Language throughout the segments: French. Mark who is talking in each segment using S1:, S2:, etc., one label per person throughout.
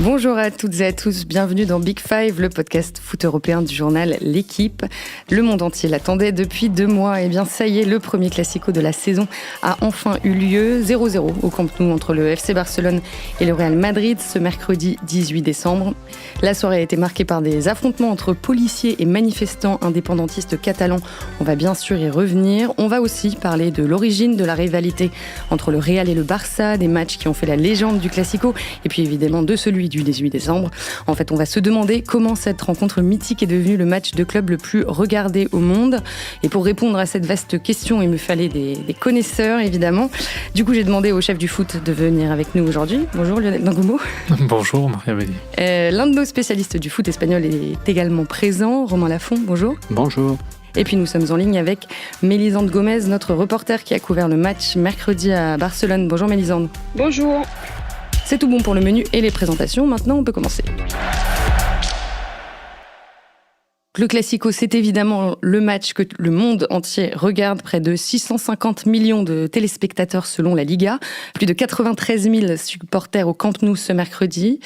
S1: Bonjour à toutes et à tous, bienvenue dans Big Five, le podcast foot européen du journal L'Équipe. Le monde entier l'attendait depuis 2 mois. Et bien ça y est, le premier classico de la saison a enfin eu lieu. 0-0 au Camp Nou entre le FC Barcelone et le Real Madrid ce mercredi 18 décembre. La soirée a été marquée par des affrontements entre policiers et manifestants indépendantistes catalans. On va bien sûr y revenir. On va aussi parler de l'origine de la rivalité entre le Real et le Barça, des matchs qui ont fait la légende du classico et puis évidemment de celui du 18 décembre. En fait, on va se demander comment cette rencontre mythique est devenue le match de club le plus regardé au monde. Et pour répondre à cette vaste question, il me fallait des connaisseurs, évidemment. Du coup, j'ai demandé au chef du foot de venir avec nous aujourd'hui. Bonjour Lionel D'Angoumo.
S2: Bonjour Maria-Amélie.
S1: L'un de nos spécialistes du foot espagnol est également présent, Romain Lafont. Bonjour.
S3: Bonjour.
S1: Et puis nous sommes en ligne avec Mélisande Gomez, notre reporter qui a couvert le match mercredi à Barcelone. Bonjour Mélisande.
S4: Bonjour.
S1: C'est tout bon pour le menu et les présentations. Maintenant, on peut commencer. Le Classico, c'est évidemment le match que le monde entier regarde. Près de 650 millions de téléspectateurs selon la Liga. Plus de 93 000 supporters au Camp Nou ce mercredi.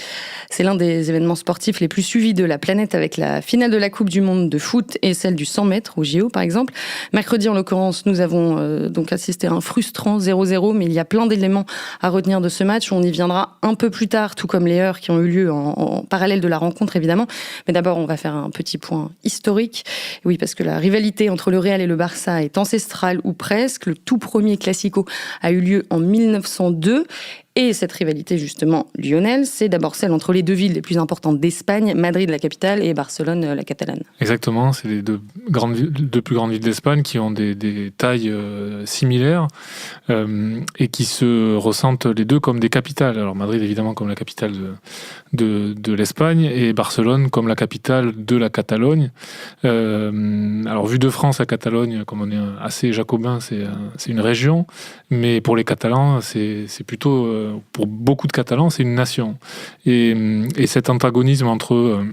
S1: C'est l'un des événements sportifs les plus suivis de la planète avec la finale de la Coupe du Monde de foot et celle du 100 mètres au JO par exemple. Mercredi en l'occurrence, nous avons donc assisté à un frustrant 0-0, mais il y a plein d'éléments à retenir de ce match. On y viendra un peu plus tard, tout comme les heures qui ont eu lieu en parallèle de la rencontre évidemment. Mais d'abord, on va faire un petit point historique. Oui, parce que la rivalité entre le Real et le Barça est ancestrale ou presque. Le tout premier Classico a eu lieu en 1902. Et cette rivalité, justement, Lionel, c'est d'abord celle entre les deux villes les plus importantes d'Espagne, Madrid, la capitale, et Barcelone, la Catalane.
S2: Exactement, c'est les deux plus grandes villes d'Espagne qui ont des tailles similaires et qui se ressentent les deux comme des capitales. Alors Madrid, évidemment, comme la capitale de l'Espagne, et Barcelone comme la capitale de la Catalogne. Alors, vu de France, la Catalogne, comme on est assez jacobin, c'est une région, mais pour les Catalans, c'est plutôt... pour beaucoup de Catalans, c'est une nation. Et cet antagonisme entre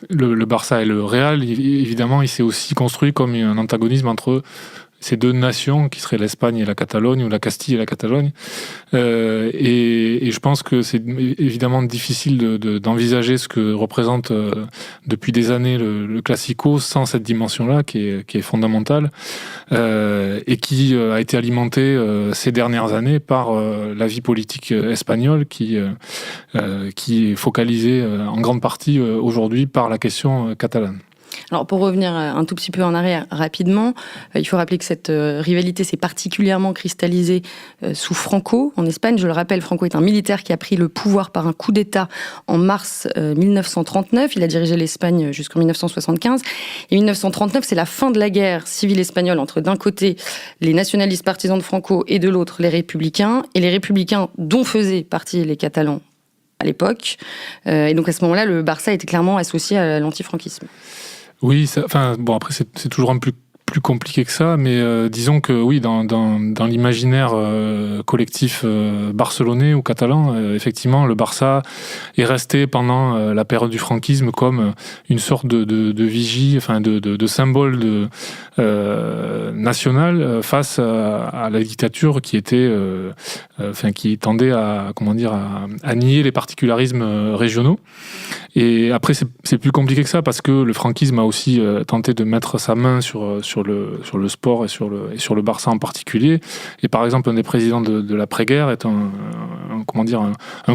S2: le Barça et le Real, évidemment, il s'est aussi construit comme un antagonisme entre ces deux nations qui seraient l'Espagne et la Catalogne, ou la Castille et la Catalogne. Et je pense que c'est évidemment difficile d'envisager ce que représente depuis des années le Classico sans cette dimension-là qui est fondamentale et qui a été alimentée ces dernières années par la vie politique espagnole qui est focalisée en grande partie aujourd'hui par la question catalane.
S1: Alors pour revenir un tout petit peu en arrière rapidement, il faut rappeler que cette rivalité s'est particulièrement cristallisée sous Franco en Espagne. Je le rappelle, Franco est un militaire qui a pris le pouvoir par un coup d'État en mars 1939. Il a dirigé l'Espagne jusqu'en 1975. Et 1939, c'est la fin de la guerre civile espagnole entre d'un côté les nationalistes partisans de Franco et de l'autre les républicains. Et les républicains dont faisaient partie les Catalans à l'époque. Et donc à ce moment-là, le Barça était clairement associé à l'antifranquisme.
S2: Oui, après c'est toujours un peu plus compliqué que ça, mais disons que oui, dans l'imaginaire collectif barcelonais ou catalan, effectivement, le Barça est resté pendant la période du franquisme comme une sorte de vigie, enfin de symbole national face à la dictature qui était, qui tendait à nier les particularismes régionaux. Et après, c'est plus compliqué que ça parce que le franquisme a aussi tenté de mettre sa main sur le sport et sur le Barça en particulier. Et par exemple, un des présidents de l'après-guerre est un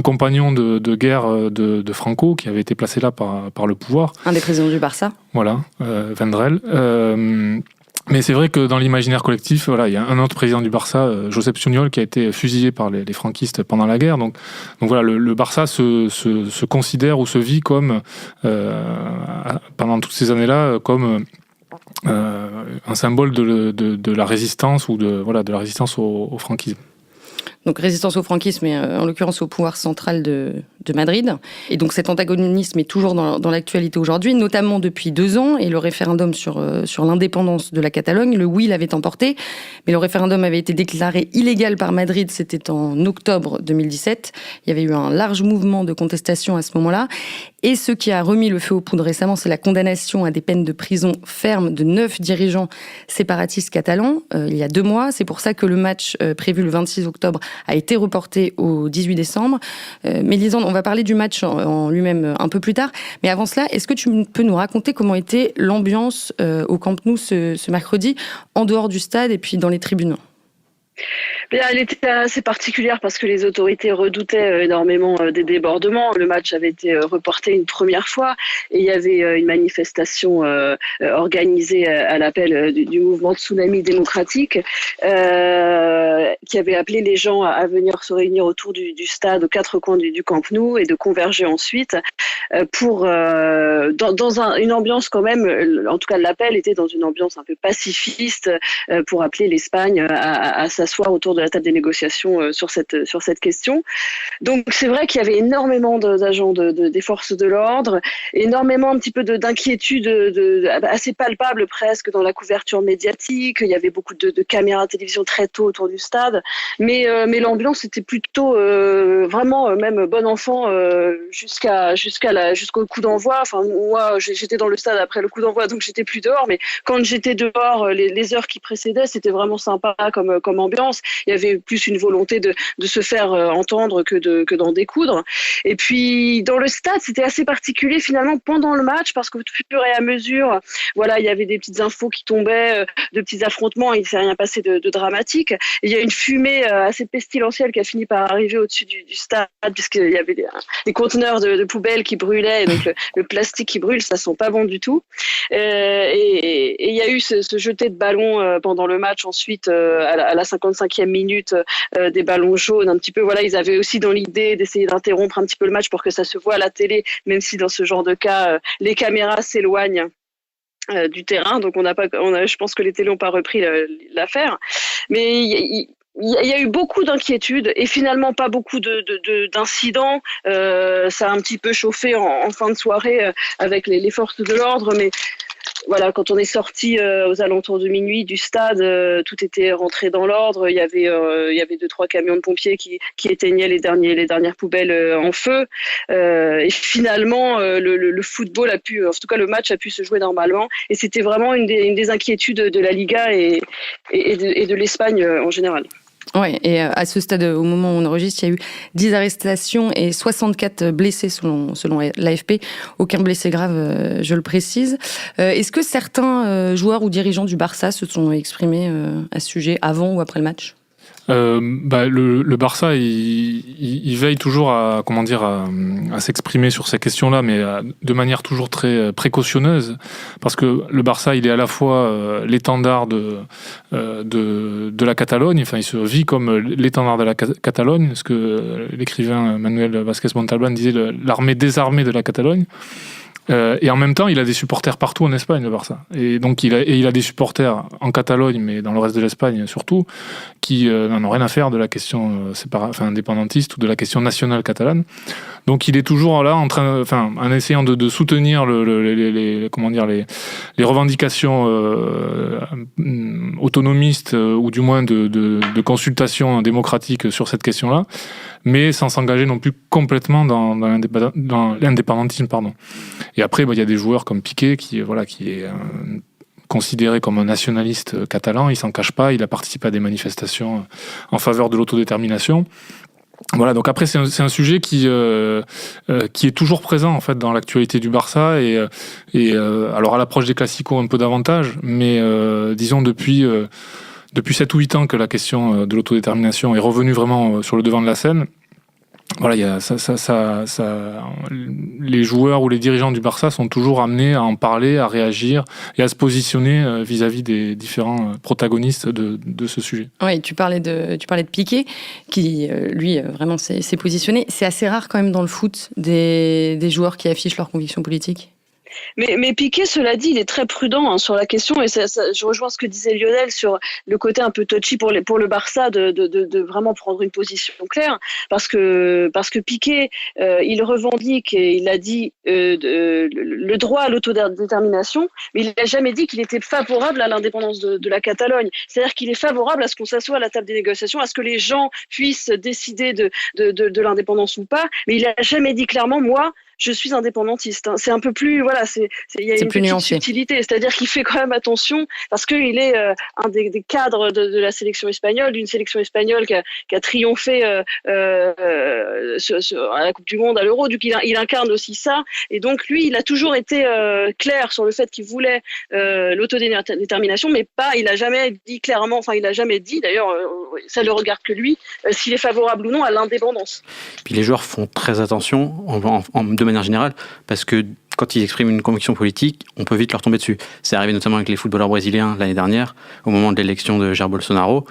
S2: compagnon de guerre de Franco qui avait été placé là par le pouvoir. Un des
S1: présidents du Barça.
S2: Voilà, Vendrell. Mais c'est vrai que dans l'imaginaire collectif, il y a un autre président du Barça, Josep Sunyol, qui a été fusillé par les franquistes pendant la guerre. Donc voilà, le Barça se considère ou se vit comme, pendant toutes ces années-là, comme un symbole de la résistance ou de la résistance au franquisme.
S1: Donc résistance au franquisme et en l'occurrence au pouvoir central de Madrid. Et donc cet antagonisme est toujours dans l'actualité aujourd'hui, notamment depuis 2 ans. Et le référendum sur l'indépendance de la Catalogne, le oui l'avait emporté. Mais le référendum avait été déclaré illégal par Madrid, c'était en octobre 2017. Il y avait eu un large mouvement de contestation à ce moment-là. Et ce qui a remis le feu aux poudres récemment, c'est la condamnation à des peines de prison ferme de 9 dirigeants séparatistes catalans il y a 2 mois. C'est pour ça que le match prévu le 26 octobre a été reporté au 18 décembre. Mélisande, va parler du match en lui-même un peu plus tard. Mais avant cela, est-ce que tu peux nous raconter comment était l'ambiance au Camp Nou ce mercredi, en dehors du stade et puis dans les tribunes?
S3: Bien, elle était assez particulière parce que les autorités redoutaient énormément des débordements. Le match avait été reporté une première fois et il y avait une manifestation organisée à l'appel du mouvement Tsunami démocratique qui avait appelé les gens à venir se réunir autour du stade aux quatre coins du Camp Nou et de converger ensuite pour dans une ambiance quand même, en tout cas l'appel était dans une ambiance un peu pacifiste pour appeler l'Espagne à s'asseoir autour de la table des négociations sur cette question. Donc c'est vrai qu'il y avait énormément d'agents des forces de l'ordre, énormément un petit peu d'inquiétude assez palpable presque dans la couverture médiatique. Il y avait beaucoup de caméras de télévision très tôt autour du stade, mais l'ambiance était plutôt vraiment même bon enfant jusqu'au coup d'envoi. Enfin moi j'étais dans le stade après le coup d'envoi, donc j'étais plus dehors, mais quand j'étais dehors les heures qui précédaient, c'était vraiment sympa comme ambiance. Il y avait plus une volonté de se faire entendre que d'en découdre. Et puis dans le stade, c'était assez particulier finalement pendant le match parce qu'au fur et à mesure, voilà, il y avait des petites infos qui tombaient, de petits affrontements. Il ne s'est rien passé de dramatique. Et il y a une fumée assez pestilentielle qui a fini par arriver au-dessus du stade puisqu'il y avait des conteneurs de poubelles qui brûlaient. Et donc le plastique qui brûle, ça sent pas bon du tout. Et il y a eu ce jeté de ballon pendant le match ensuite à la 55e minute, des ballons jaunes un petit peu. Voilà, ils avaient aussi dans l'idée d'essayer d'interrompre un petit peu le match pour que ça se voit à la télé, même si dans ce genre de cas, les caméras s'éloignent du terrain. Donc je pense que les télés n'ont pas repris l'affaire. Mais il y a eu beaucoup d'inquiétudes et finalement pas beaucoup d'incidents. Ça a un petit peu chauffé en fin de soirée avec les forces de l'ordre, mais voilà, quand on est sorti aux alentours de minuit du stade, tout était rentré dans l'ordre. Il y avait 2-3 camions de pompiers qui éteignaient les dernières poubelles en feu. Et finalement, le football a pu, en tout cas le match a pu se jouer normalement. Et c'était vraiment une des inquiétudes de la Liga et de l'Espagne en général.
S1: Ouais, et à ce stade, au moment où on enregistre, il y a eu 10 arrestations et 64 blessés selon l'AFP. Aucun blessé grave, je le précise. Est-ce que certains joueurs ou dirigeants du Barça se sont exprimés à ce sujet avant ou après le match ?
S2: Le Barça, il veille toujours à s'exprimer sur ces questions-là, mais de manière toujours très précautionneuse, parce que le Barça, il est à la fois l'étendard de la Catalogne. Enfin, il se vit comme l'étendard de la Catalogne, ce que l'écrivain Manuel Vázquez Montalbán disait, l'armée désarmée de la Catalogne. Et en même temps, il a des supporters partout en Espagne, le Barça. Et donc, il a des supporters en Catalogne, mais dans le reste de l'Espagne surtout, qui n'en ont rien à faire de la question indépendantiste ou de la question nationale catalane. Donc, il est toujours là en essayant de soutenir les revendications autonomistes ou du moins de consultation démocratique sur cette question-là, mais sans s'engager non plus complètement dans l'indépendantisme, pardon. Et après, il y a des joueurs comme Piqué qui est considéré comme un nationaliste catalan. Il s'en cache pas. Il a participé à des manifestations en faveur de l'autodétermination. Voilà. Donc après, c'est un sujet qui est toujours présent en fait dans l'actualité du Barça et alors à l'approche des Classicos un peu davantage, mais disons depuis 7 ou 8 ans que la question de l'autodétermination est revenue vraiment sur le devant de la scène. Voilà, il y a les joueurs ou les dirigeants du Barça sont toujours amenés à en parler, à réagir et à se positionner vis-à-vis des différents protagonistes de ce sujet.
S1: Oui, tu parlais de Piqué, qui lui vraiment s'est positionné. C'est assez rare quand même dans le foot des joueurs qui affichent leurs convictions politiques.
S3: Mais Piqué, cela dit, il est très prudent sur la question et je rejoins ce que disait Lionel sur le côté un peu touchy pour le Barça de vraiment prendre une position claire parce que Piqué, il revendique et il a dit le droit à l'autodétermination, mais il n'a jamais dit qu'il était favorable à l'indépendance de la Catalogne. C'est-à-dire qu'il est favorable à ce qu'on s'assoie à la table des négociations, à ce que les gens puissent décider de l'indépendance ou pas, mais il n'a jamais dit clairement, moi, je suis indépendantiste. C'est un peu plus, voilà, il y a une petite subtilité, c'est-à-dire qu'il fait quand même attention parce qu'il est un des cadres de la sélection espagnole, d'une sélection espagnole qui a triomphé à la Coupe du Monde, à l'Euro. Du coup, il incarne aussi ça. Et donc, lui, il a toujours été clair sur le fait qu'il voulait l'autodétermination, mais il a jamais dit clairement, il a jamais dit, d'ailleurs, ça ne le regarde que lui, s'il est favorable ou non à l'indépendance.
S4: Puis les joueurs font très attention, de manière générale, parce que quand ils expriment une conviction politique, on peut vite leur tomber dessus. C'est arrivé notamment avec les footballeurs brésiliens l'année dernière, au moment de l'élection de Jair Bolsonaro.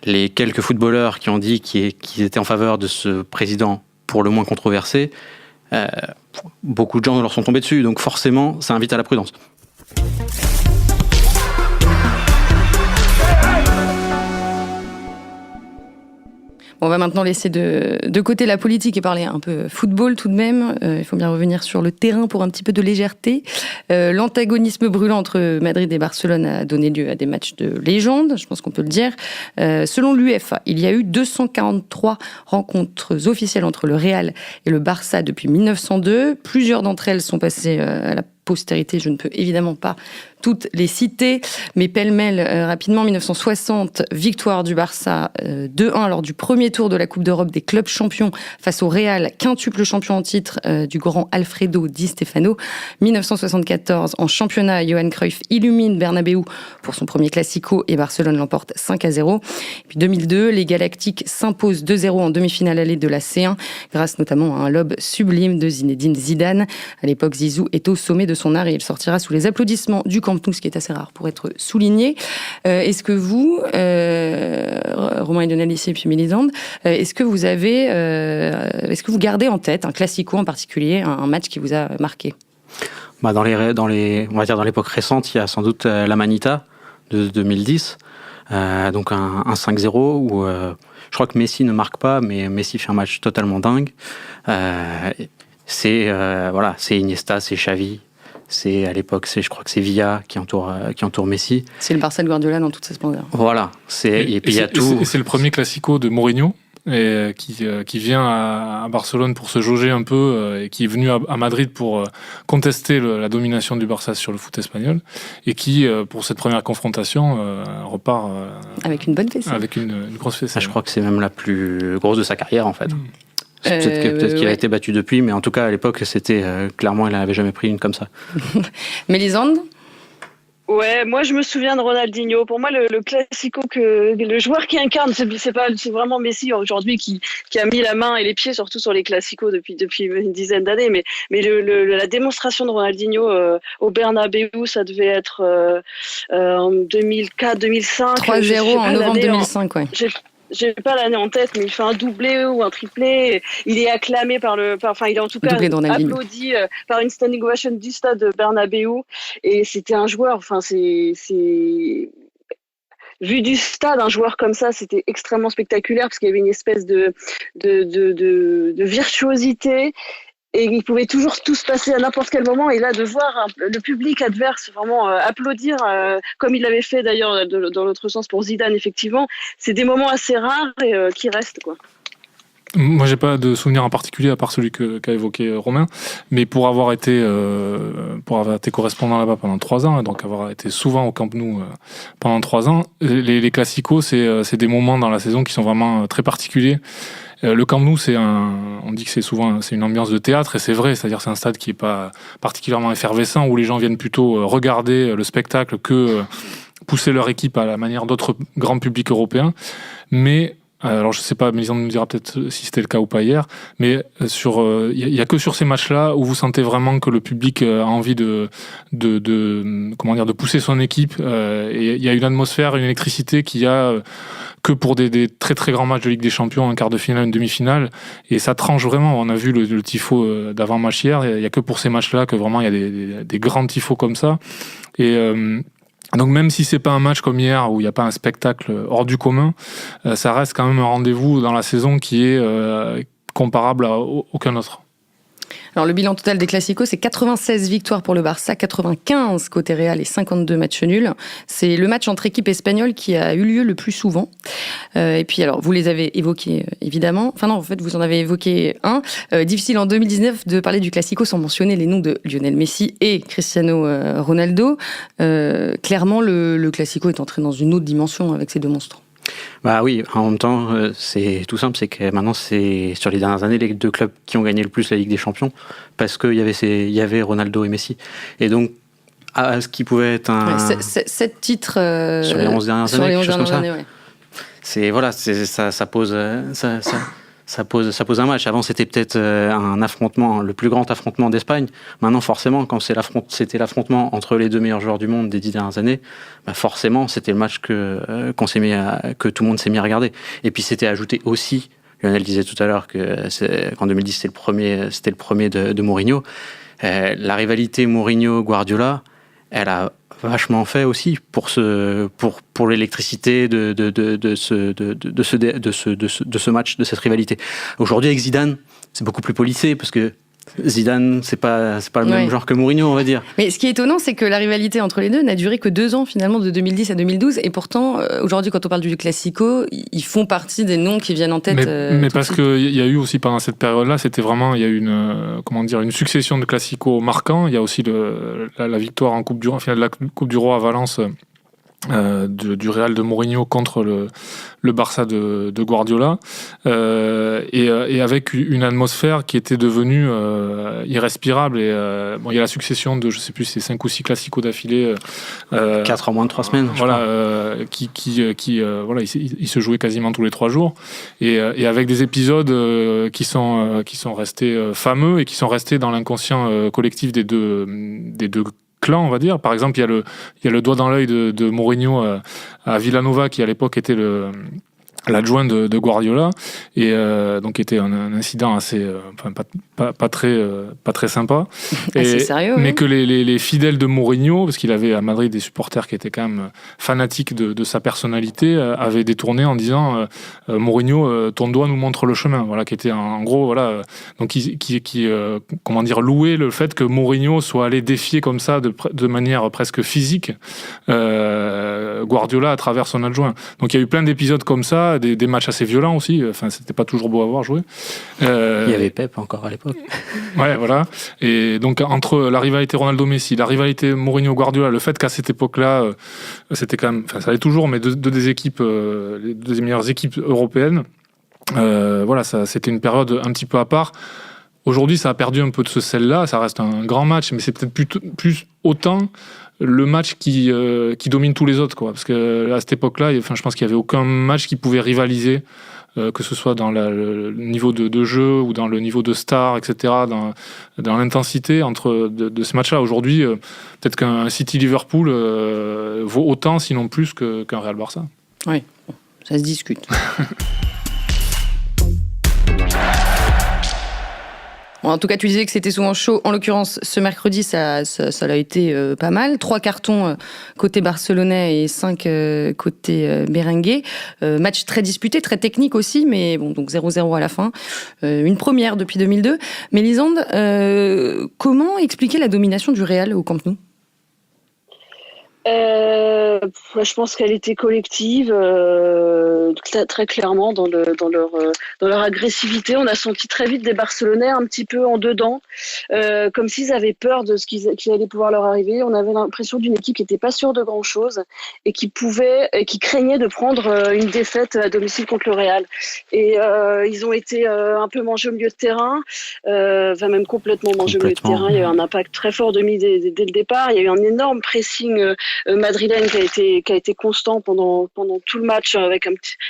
S4: Les quelques footballeurs qui ont dit qu'ils étaient en faveur de ce président pour le moins controversé, beaucoup de gens leur sont tombés dessus. Donc forcément, ça invite à la prudence.
S1: On va maintenant laisser de côté la politique et parler un peu football tout de même. Il faut bien revenir sur le terrain pour un petit peu de légèreté. L'antagonisme brûlant entre Madrid et Barcelone a donné lieu à des matchs de légende, je pense qu'on peut le dire. Selon l'UEFA, il y a eu 243 rencontres officielles entre le Real et le Barça depuis 1902. Plusieurs d'entre elles sont passées à la postérité, je ne peux évidemment pas toutes les citer, mais pêle-mêle rapidement. 1960, victoire du Barça 2-1 lors du premier tour de la Coupe d'Europe des clubs champions face au Real, quintuple champion en titre du grand Alfredo Di Stefano. 1974, en championnat, Johan Cruyff illumine Bernabéu pour son premier Classico et Barcelone l'emporte 5-0. Puis 2002, les Galactiques s'imposent 2-0 en demi-finale allée de la C1 grâce notamment à un lob sublime de Zinedine Zidane. À l'époque, Zizou est au sommet de son art et il sortira sous les applaudissements du Camp Nou, ce qui est assez rare pour être souligné. Est-ce que vous, Romain et Lionel ici et puis Mélisande, est-ce que vous gardez en tête un classico en particulier, un match qui vous a marqué?
S4: Dans l'époque récente, il y a sans doute la Manita de 2010, donc un 5-0 où je crois que Messi ne marque pas, mais Messi fait un match totalement dingue. C'est Iniesta, c'est Xavi. À l'époque, je crois que c'est Villa qui entoure Messi.
S1: C'est le Barça de Guardiola dans toute sa splendeur.
S4: Voilà. Et puis il y a tout.
S2: Et c'est le premier classico de Mourinho, qui vient à Barcelone pour se jauger un peu, et qui est venu à Madrid pour contester la domination du Barça sur le foot espagnol, et qui, pour cette première confrontation, repart
S1: avec une bonne fessée.
S2: Avec une grosse fessée.
S4: Je crois que c'est même la plus grosse de sa carrière, en fait. Peut-être qu'il a été battu depuis, mais en tout cas, à l'époque, c'était clairement, il n'avait jamais pris une comme ça.
S1: Mélisande ?
S3: Ouais, moi je me souviens de Ronaldinho. Pour moi, le classico le joueur qui incarne, c'est vraiment Messi aujourd'hui qui a mis la main et les pieds surtout sur les classicos depuis une dizaine d'années. Mais la démonstration de Ronaldinho au Bernabéu, ça devait être en 2004-2005.
S1: 3-0 en novembre 2005, ouais.
S3: J'ai pas l'année en tête, mais il fait un doublé ou un triplé. Il est acclamé il est en tout cas applaudi par une standing ovation du stade de Bernabéu. Et c'était un joueur, vu du stade, un joueur comme ça, c'était extrêmement spectaculaire parce qu'il y avait une espèce de virtuosité. Et il pouvait toujours tout se passer à n'importe quel moment. Et là, de voir le public adverse vraiment applaudir, comme il l'avait fait d'ailleurs dans l'autre sens pour Zidane, effectivement, c'est des moments assez rares et qui restent, quoi.
S2: Moi, j'ai pas de souvenir en particulier à part celui qu'a évoqué Romain, mais pour avoir été correspondant là-bas pendant 3 ans, donc avoir été souvent au Camp Nou pendant 3 ans, les classicos, c'est des moments dans la saison qui sont vraiment très particuliers. Le Camp Nou, on dit que c'est une ambiance de théâtre, et c'est vrai, c'est-à-dire c'est un stade qui est pas particulièrement effervescent, où les gens viennent plutôt regarder le spectacle que pousser leur équipe à la manière d'autres grands publics européens. Mais alors je sais pas, Mélisande nous dira peut-être si c'était le cas ou pas hier, mais il y a que sur ces matchs-là où vous sentez vraiment que le public a envie de pousser son équipe. Et il y a une atmosphère, une électricité qu'il y a que pour des très très grands matchs de Ligue des Champions, un quart de finale, une demi-finale, et ça tranche vraiment. On a vu le tifo d'avant-match hier, il y a que pour ces matchs-là que vraiment il y a des grands tifos comme ça. Et donc même si c'est pas un match comme hier où il n'y a pas un spectacle hors du commun, ça reste quand même un rendez-vous dans la saison qui est comparable à aucun autre.
S1: Alors le bilan total des Classicos, c'est 96 victoires pour le Barça, 95 côté Real et 52 matchs nuls. C'est le match entre équipes espagnoles qui a eu lieu le plus souvent. Et puis alors, vous les avez évoqués évidemment. Enfin non, en fait, vous en avez évoqué un. Difficile en 2019 de parler du Classico sans mentionner les noms de Lionel Messi et Cristiano Ronaldo. Clairement, le Classico est entré dans une autre dimension avec ces deux monstres.
S4: Bah oui, en même temps, c'est tout simple, c'est que maintenant, c'est sur les dernières années, les deux clubs qui ont gagné le plus la Ligue des Champions, parce qu'il y avait Ronaldo et Messi. Et donc, ce qui pouvait être un...
S1: 7 titres
S4: sur les 11 dernières années, quelque chose comme ça.
S1: Ouais.
S4: Ça pose un match. Avant, c'était peut-être un affrontement, le plus grand affrontement d'Espagne. Maintenant, forcément, quand c'était l'affrontement entre les deux meilleurs joueurs du monde des 10 dernières années, bah forcément, c'était le match que tout le monde s'est mis à regarder. Et puis, c'était ajouté aussi, Lionel disait tout à l'heure qu'en 2010, c'était le premier de Mourinho. La rivalité Mourinho-Guardiola, elle a vachement fait aussi pour l'électricité de ce match, de cette rivalité. Aujourd'hui, avec Zidane, c'est beaucoup plus policé parce que Zidane, c'est pas le même genre que Mourinho, on va dire.
S1: Mais ce qui est étonnant, c'est que la rivalité entre les deux n'a duré que 2 ans, finalement, de 2010 à 2012. Et pourtant, aujourd'hui, quand on parle du Classico, ils font partie des noms qui viennent en tête.
S2: Mais parce qu'il y a eu aussi, pendant cette période-là, c'était vraiment, il y a eu une succession de Classicos marquants. Il y a aussi la victoire en Coupe du Roi, en finale de la Coupe du Roi à Valence, du Real de Mourinho contre le Barça de Guardiola, et avec une atmosphère qui était devenue irrespirable. Et il y a la succession de, je sais plus, c'est 5 ou 6 classicos d'affilée,
S4: 4 en moins de 3 semaines,
S2: il se jouait quasiment tous les 3 jours, et avec des épisodes qui sont restés fameux et qui sont restés dans l'inconscient collectif des deux clan, on va dire. Par exemple, il y a le doigt dans l'œil de Mourinho à Villanova, qui à l'époque était l'adjoint de Guardiola, et donc était un incident assez pas très sympa.
S1: C'est sérieux,
S2: mais
S1: oui.
S2: que les fidèles de Mourinho, parce qu'il avait à Madrid des supporters qui étaient quand même fanatiques de sa personnalité, avaient détourné en disant Mourinho, ton doigt nous montre le chemin, voilà, qui était en gros, voilà, donc qui louait le fait que Mourinho soit allé défier comme ça de manière presque physique Guardiola à travers son adjoint. Donc il y a eu plein d'épisodes comme ça, des matchs assez violents aussi. Enfin, c'était pas toujours beau à voir jouer.
S4: Il y avait Pep encore à l'époque.
S2: Ouais, voilà. Et donc entre la rivalité Ronaldo-Messi, la rivalité Mourinho-Guardiola, le fait qu'à cette époque-là, c'était quand même, ça allait toujours, mais deux des équipes, les deux des meilleures équipes européennes. C'était une période un petit peu à part. Aujourd'hui, ça a perdu un peu de ce sel-là. Ça reste un grand match, mais c'est peut-être plus autant le match qui domine tous les autres, quoi. Parce que à cette époque-là, je pense qu'il n'y avait aucun match qui pouvait rivaliser, que ce soit dans le niveau de jeu ou dans le niveau de star, etc., dans l'intensité de ce match-là. Aujourd'hui, peut-être qu'un City-Liverpool vaut autant, sinon plus, qu'un Real-Barça.
S1: Oui, ça se discute. En tout cas, tu disais que c'était souvent chaud. En l'occurrence, ce mercredi, ça l'a été pas mal. 3 cartons côté barcelonais et 5 côté merengue. Match très disputé, très technique aussi, mais bon, donc 0-0 à la fin. Une première depuis 2002. Mais Lisande, comment expliquer la domination du Real au Camp Nou ?
S3: Je pense qu'elle était collective, très clairement dans leur agressivité. On a senti très vite des Barcelonais un petit peu en dedans, comme s'ils avaient peur de ce qui allait pouvoir leur arriver. On avait l'impression d'une équipe qui n'était pas sûre de grand chose et qui craignait de prendre une défaite à domicile contre le Real. Et ils ont été un peu mangés au milieu de terrain, même complètement mangés au milieu de terrain. Il y a eu un impact très fort dès le départ. Il y a eu un énorme pressing madrilène qui a été constant pendant tout le match,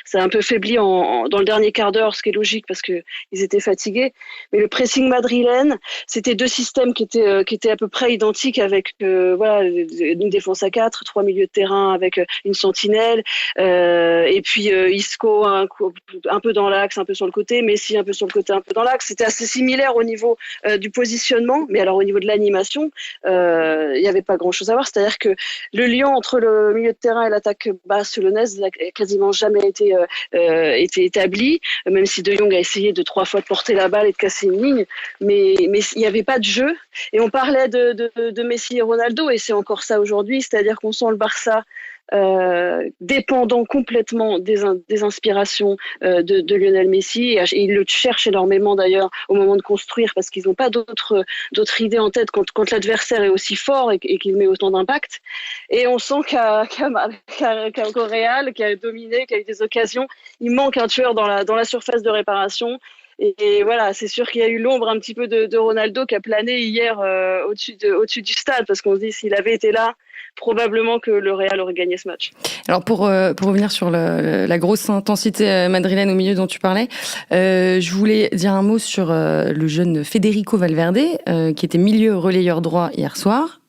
S3: ça a un peu faibli dans le dernier quart d'heure, ce qui est logique parce que ils étaient fatigués. Mais le pressing madrilène, c'était 2 systèmes qui étaient à peu près identiques, avec une défense à 4, 3 milieux de terrain avec une sentinelle, et puis Isco un peu dans l'axe, un peu sur le côté, Messi un peu sur le côté, un peu dans l'axe. C'était assez similaire au niveau du positionnement, mais alors au niveau de l'animation, il n'y avait pas grand-chose à voir. C'est-à-dire que le lien entre le milieu de terrain et l'attaque barcelonaise n'a quasiment jamais été établi, même si De Jong a essayé 3 fois de porter la balle et de casser une ligne, mais il n'y avait pas de jeu. Et on parlait de Messi et Ronaldo, et c'est encore ça aujourd'hui, c'est-à-dire qu'on sent le Barça dépendant complètement des inspirations de Lionel Messi, et il le cherche énormément d'ailleurs au moment de construire, parce qu'ils n'ont pas d'autres idées en tête quand l'adversaire est aussi fort et qu'il met autant d'impact. Et on sent qu'au Real, qui a dominé, qui a eu des occasions, il manque un tueur dans la surface de réparation. Et voilà, c'est sûr qu'il y a eu l'ombre un petit peu de Ronaldo qui a plané hier au-dessus du stade, parce qu'on se dit, s'il avait été là, probablement que le Real aurait gagné ce match.
S1: Alors pour revenir sur la grosse intensité madrilène au milieu dont tu parlais, je voulais dire un mot sur le jeune Federico Valverde, qui était milieu relayeur droit hier soir.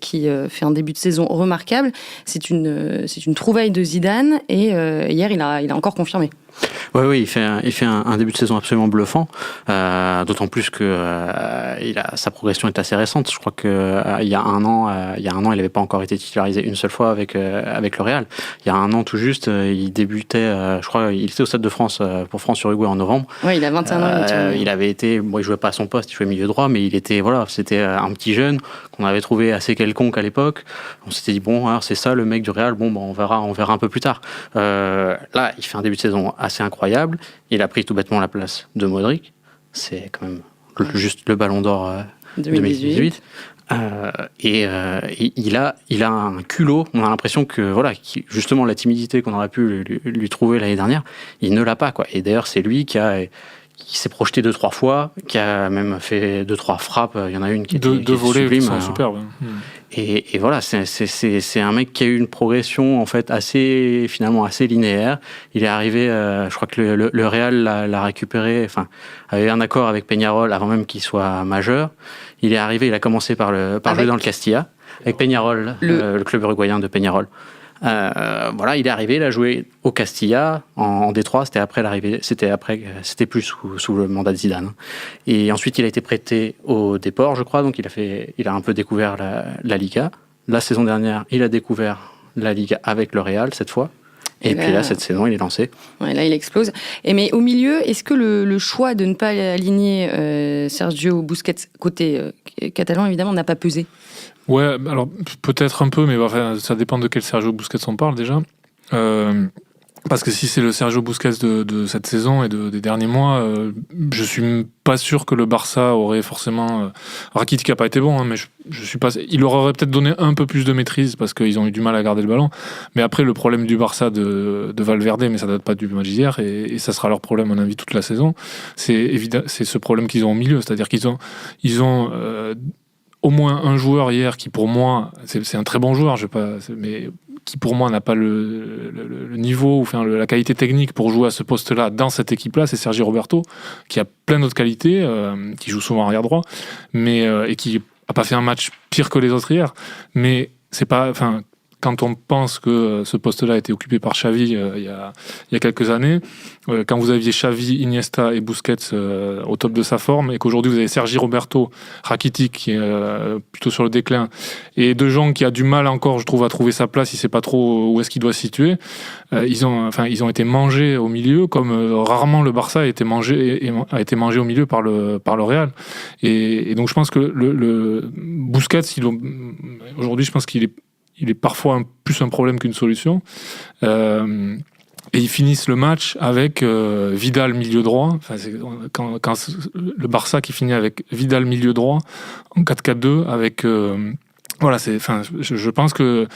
S1: Qui fait un début de saison remarquable. C'est une trouvaille de Zidane, et hier il a encore confirmé.
S4: Oui, il fait un début de saison absolument bluffant, d'autant plus que sa progression est assez récente. Je crois que il y a un an, il n'avait pas encore été titularisé une seule fois avec le Real. Il y a un an tout juste, il débutait, je crois, il était au Stade de France pour France-Uruguay en novembre.
S1: Oui, il a 21 ans.
S4: Il avait été, il jouait pas à son poste, il jouait milieu droit, mais c'était un petit jeune qu'on avait trouvé assez quelconque à l'époque. On s'était dit alors c'est ça le mec du Real. On verra un peu plus tard. Là, il fait un début de saison assez incroyable. Il a pris tout bêtement la place de Modric. C'est quand même juste le Ballon d'Or 2018. Et il a un culot. On a l'impression que justement la timidité qu'on aurait pu lui trouver l'année dernière, il ne l'a pas, quoi. Et d'ailleurs, c'est lui qui s'est projeté 2-3 fois, qui a même fait 2-3 frappes. Il y en a une qui était
S2: deux volets
S4: sublime,
S2: qui sont superbes.
S4: Et voilà, c'est un mec qui a eu une progression en fait assez linéaire. Il est arrivé, je crois que le Real l'a récupéré, avait un accord avec Peñarol avant même qu'il soit majeur. Il est arrivé, il a commencé par jouer dans le Castilla avec Peñarol, le club uruguayen de Peñarol. Il est arrivé, il a joué au Castilla en D3, c'était plus sous le mandat de Zidane. Et ensuite il a été prêté au Depor, je crois, donc il a un peu découvert la Liga. La saison dernière, il a découvert la Liga avec le Real cette fois. Et puis là, cette saison, il est lancé.
S1: Ouais, là, il explose. Mais au milieu, est-ce que le choix de ne pas aligner Sergio Busquets côté catalan, évidemment, n'a pas pesé ?
S2: Ouais, alors peut-être un peu, mais ça dépend de quel Sergio Busquets on parle déjà. Parce que si c'est le Sergio Busquets de cette saison et des derniers mois, je suis pas sûr que le Barça aurait forcément... Rakitic n'a pas été bon, mais je suis pas... Il leur aurait peut-être donné un peu plus de maîtrise parce qu'ils ont eu du mal à garder le ballon. Mais après, le problème du Barça de Valverde, mais ça date pas du match d'hier, et ça sera leur problème, à mon avis, toute la saison, c'est ce problème qu'ils ont au milieu. C'est-à-dire qu'ils ont au moins un joueur hier qui, pour moi, c'est un très bon joueur, mais qui pour moi n'a pas le niveau, la qualité technique pour jouer à ce poste-là dans cette équipe-là, c'est Sergi Roberto, qui a plein d'autres qualités, qui joue souvent arrière droit, mais et qui a pas fait un match pire que les autres hier. Mais c'est pas, quand on pense que ce poste-là a été occupé par Xavi il y a quelques années, quand vous aviez Xavi, Iniesta et Busquets au top de sa forme, et qu'aujourd'hui vous avez Sergi Roberto, Rakitic qui est plutôt sur le déclin, et De Jong qui a du mal encore, je trouve, à trouver sa place, il sait pas trop où est-ce qu'il doit se situer. Ils ont été mangés au milieu comme rarement le Barça a été mangé au milieu par le Real. Et donc je pense que le Busquets, aujourd'hui, je pense qu'il est parfois plus un problème qu'une solution. Et ils finissent le match avec Vidal milieu droit. Quand le Barça qui finit avec Vidal milieu droit en 4-4-2 avec... je pense que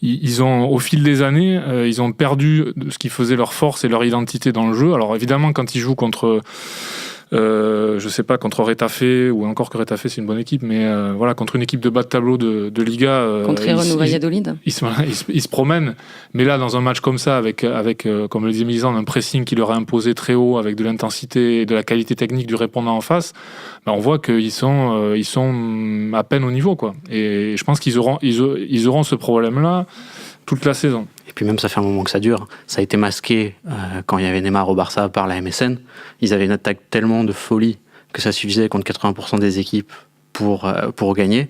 S2: ils ont, au fil des années, ils ont perdu ce qui faisait leur force et leur identité dans le jeu. Alors évidemment, quand ils jouent contre... je sais pas, contre Retafe, ou encore que Retafe c'est une bonne équipe, mais contre une équipe de bas de tableau de Liga,
S1: contre Iron ou Valladolid,
S2: ils se promènent. Mais là, dans un match comme ça, avec comme le disait Mélisande, un pressing qui leur est imposé très haut, avec de l'intensité et de la qualité technique du répondant en face, on voit qu'ils sont à peine au niveau, quoi. Et je pense qu'ils auront ce problème-là toute la saison.
S4: Et puis même, ça fait un moment que ça dure. Ça a été masqué quand il y avait Neymar au Barça par la MSN. Ils avaient une attaque tellement de folie que ça suffisait contre 80% des équipes pour gagner.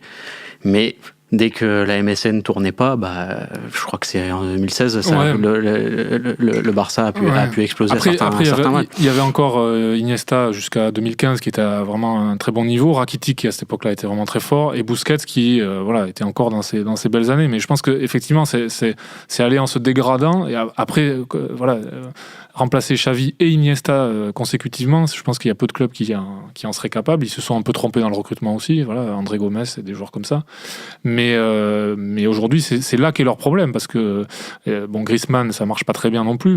S4: Mais dès que la MSN tournait pas, je crois que c'est en 2016, le Barça a pu exploser
S2: après,
S4: à certains matchs.
S2: Il y avait encore Iniesta jusqu'à 2015 qui était à vraiment un très bon niveau, Rakitic qui à cette époque-là était vraiment très fort, et Busquets qui était encore dans ses belles années. Mais je pense qu'effectivement, c'est aller en se dégradant, et après, remplacer Xavi et Iniesta consécutivement, je pense qu'il y a peu de clubs qui en seraient capables. Ils se sont un peu trompés dans le recrutement aussi, André Gomes et des joueurs comme ça. Mais aujourd'hui, c'est là qu'est leur problème, parce que Griezmann, ça marche pas très bien non plus,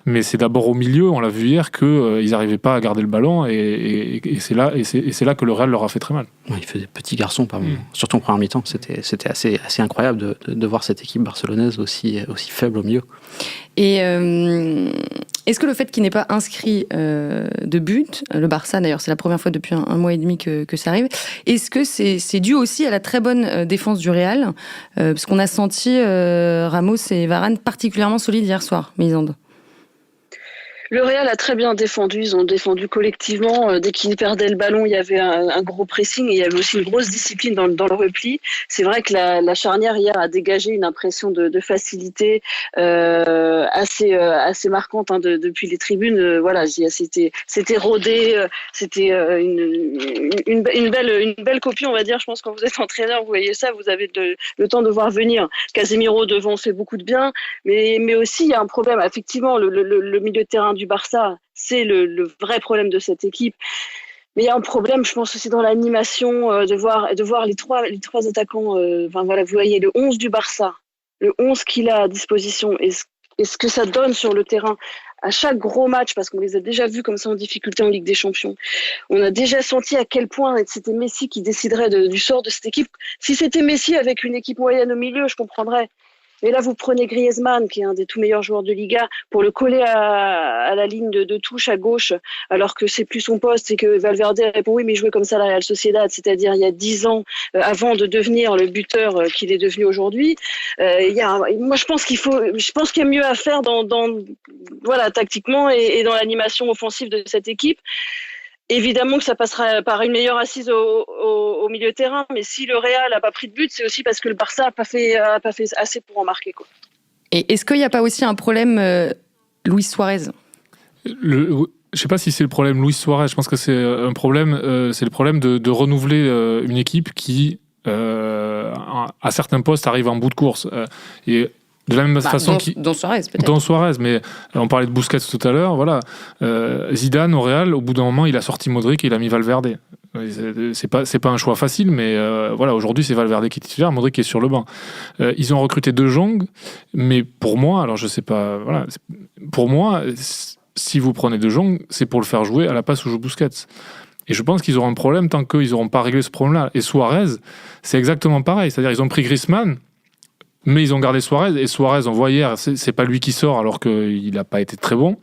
S2: mais c'est d'abord au milieu, on l'a vu hier, qu'ils n'arrivaient pas à garder le ballon, et c'est là que le Real leur a fait très mal.
S4: Ouais, il faisait petit garçon, surtout en première mi-temps. C'était assez incroyable de voir cette équipe barcelonaise aussi faible au milieu.
S1: Et est-ce que le fait qu'il n'ait pas inscrit de but, le Barça d'ailleurs, c'est la première fois depuis un mois et demi que ça arrive, est-ce que c'est dû aussi à la très bonne défense du Real, parce qu'on a senti Ramos et Varane particulièrement solides hier soir, Mélisande?
S3: Le Real a très bien défendu, ils ont défendu collectivement. Dès qu'ils perdaient le ballon, il y avait un gros pressing et il y avait aussi une grosse discipline dans le repli. C'est vrai que la charnière hier a dégagé une impression de facilité assez marquante depuis les tribunes. C'était rodé, c'était une belle copie, on va dire. Je pense que quand vous êtes entraîneur, vous voyez ça, vous avez le temps de voir venir. Casemiro devant fait beaucoup de bien, mais aussi il y a un problème. Effectivement, le milieu de terrain du Barça, c'est le vrai problème de cette équipe. Mais il y a un problème, je pense aussi dans l'animation, de voir les trois attaquants. Vous voyez le 11 du Barça, le 11 qu'il a à disposition, et ce que ça donne sur le terrain à chaque gros match, parce qu'on les a déjà vus comme ça en difficulté en Ligue des Champions. On a déjà senti à quel point c'était Messi qui déciderait du sort de cette équipe. Si c'était Messi avec une équipe moyenne au milieu, je comprendrais. Mais là, vous prenez Griezmann, qui est un des tout meilleurs joueurs de Liga, pour le coller à la ligne de touche à gauche, alors que c'est plus son poste, et que Valverde répond oui, mais il jouait comme ça à la Real Sociedad, c'est-à-dire il y a 10 ans, avant de devenir le buteur qu'il est devenu aujourd'hui. Moi, je pense qu'il y a mieux à faire tactiquement et dans l'animation offensive de cette équipe. Évidemment que ça passera par une meilleure assise au milieu de terrain, mais si le Real n'a pas pris de but, c'est aussi parce que le Barça n'a pas fait assez pour en marquer, quoi.
S1: Et est-ce qu'il n'y a pas aussi un problème Luis Suarez?
S2: Je sais pas si c'est le problème Luis Suarez, je pense que c'est un problème, c'est le problème de renouveler une équipe qui, à certains postes, arrive en bout de course. Et de la même façon
S1: dans Suarez, peut-être.
S2: Dans Suarez, mais on parlait de Busquets tout à l'heure, Zidane, au Real, au bout d'un moment, il a sorti Modric et il a mis Valverde. C'est pas un choix facile, mais aujourd'hui, c'est Valverde qui est titulaire, Modric qui est sur le banc. Ils ont recruté De Jong, mais pour moi, alors je sais pas, pour moi, si vous prenez De Jong, c'est pour le faire jouer à la place où joue Busquets. Et je pense qu'ils auront un problème tant qu'ils n'auront pas réglé ce problème-là. Et Suarez, c'est exactement pareil. C'est-à-dire, ils ont pris Griezmann, mais ils ont gardé Suarez, et Suarez, on voit hier, c'est pas lui qui sort alors qu'il n'a pas été très bon.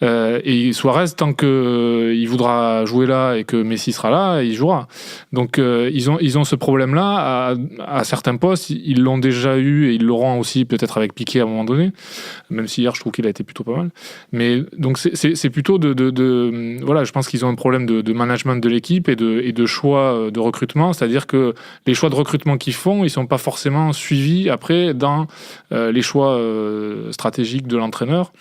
S2: Et Suarez, tant qu'il voudra jouer là et que Messi sera là, il jouera. Donc ils ont ce problème-là à certains postes. Ils l'ont déjà eu et ils l'auront aussi peut-être avec Piqué à un moment donné. Même si hier, je trouve qu'il a été plutôt pas mal. Mais donc c'est plutôt je pense qu'ils ont un problème de management de l'équipe et de choix de recrutement. C'est-à-dire que les choix de recrutement qu'ils font, ils sont pas forcément suivis après dans les choix stratégiques de l'entraîneur.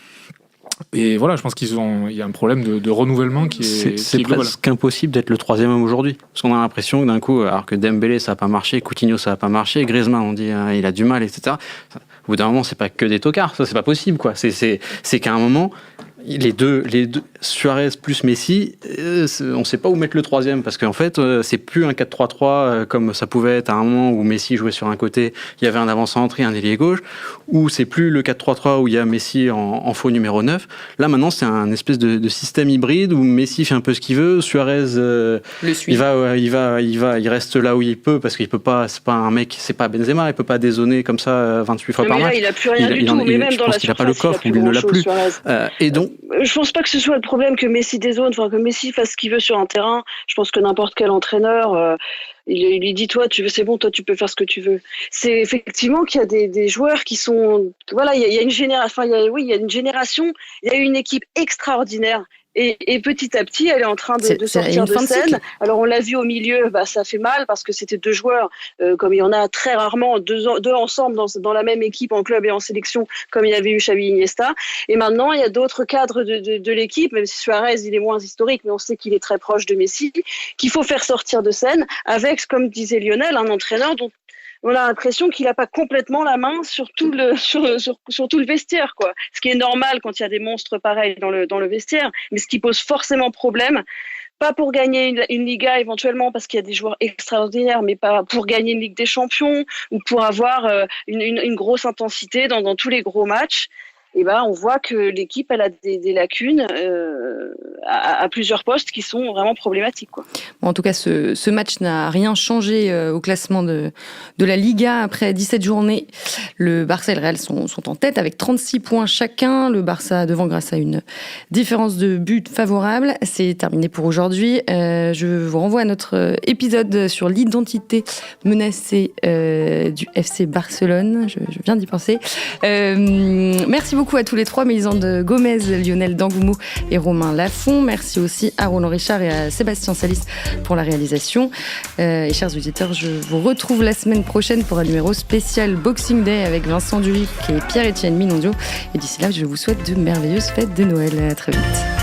S2: Et je pense il y a un problème de renouvellement qui est
S4: c'est presque impossible d'être le troisième homme aujourd'hui, parce qu'on a l'impression que d'un coup, alors que Dembélé ça n'a pas marché, Coutinho ça n'a pas marché, Griezmann on dit il a du mal, etc. Au bout d'un moment, c'est pas que des tocards, ça c'est pas possible, quoi. C'est qu'à un moment, les deux Suarez plus Messi, on sait pas où mettre le troisième, parce qu'en fait c'est plus un 4-3-3 comme ça pouvait être à un moment où Messi jouait sur un côté, il y avait un avant-centre et un ailier gauche, ou c'est plus le 4-3-3 où il y a Messi en faux numéro 9. Là maintenant c'est un espèce de système hybride où Messi fait un peu ce qu'il veut, Suarez il reste là où il peut, parce qu'il peut pas, c'est pas un mec, c'est pas Benzema, il peut pas dézonner comme ça 28 fois par match.
S3: Il a plus rien du tout, mais même dans la surface,
S2: il a pas le coffre, il ne l'a plus.
S4: Et donc
S3: je pense pas que ce soit le problème que Messi dézone, que Messi fasse ce qu'il veut sur un terrain. Je pense que n'importe quel entraîneur, il lui dit c'est bon, toi tu peux faire ce que tu veux. C'est effectivement qu'il y a des joueurs qui sont, il y a une génération, il y a une équipe extraordinaire Et petit à petit, elle est en train de sortir de scène. Alors on l'a vu au milieu, ça fait mal parce que c'était 2 joueurs, comme il y en a très rarement, deux ensemble dans la même équipe, en club et en sélection, comme il y avait eu Xavi Iniesta. Et maintenant, il y a d'autres cadres de l'équipe, même si Suarez, il est moins historique, mais on sait qu'il est très proche de Messi, qu'il faut faire sortir de scène avec, comme disait Lionel, un entraîneur dont on a l'impression qu'il n'a pas complètement la main sur tout le vestiaire, quoi. Ce qui est normal quand il y a des monstres pareils dans le vestiaire, mais ce qui pose forcément problème, pas pour gagner une Liga éventuellement parce qu'il y a des joueurs extraordinaires, mais pas pour gagner une Ligue des Champions ou pour avoir une grosse intensité dans tous les gros matchs. Et on voit que l'équipe elle a des lacunes à plusieurs postes qui sont vraiment problématiques, quoi.
S1: Bon, en tout cas, ce match n'a rien changé au classement de la Liga. Après 17 journées, le Barça et le Real sont en tête avec 36 points chacun. Le Barça devant grâce à une différence de but favorable. C'est terminé pour aujourd'hui. Je vous renvoie à notre épisode sur l'identité menacée du FC Barcelone. Je viens d'y penser. Merci beaucoup à tous les 3, Mélisande Gomez, Lionel Dangoumou et Romain Lafont. Merci aussi à Roland Richard et à Sébastien Salis pour la réalisation. Et chers auditeurs, je vous retrouve la semaine prochaine pour un numéro spécial Boxing Day avec Vincent Duvic et Pierre-Étienne Minondio. Et d'ici là, je vous souhaite de merveilleuses fêtes de Noël. À très vite.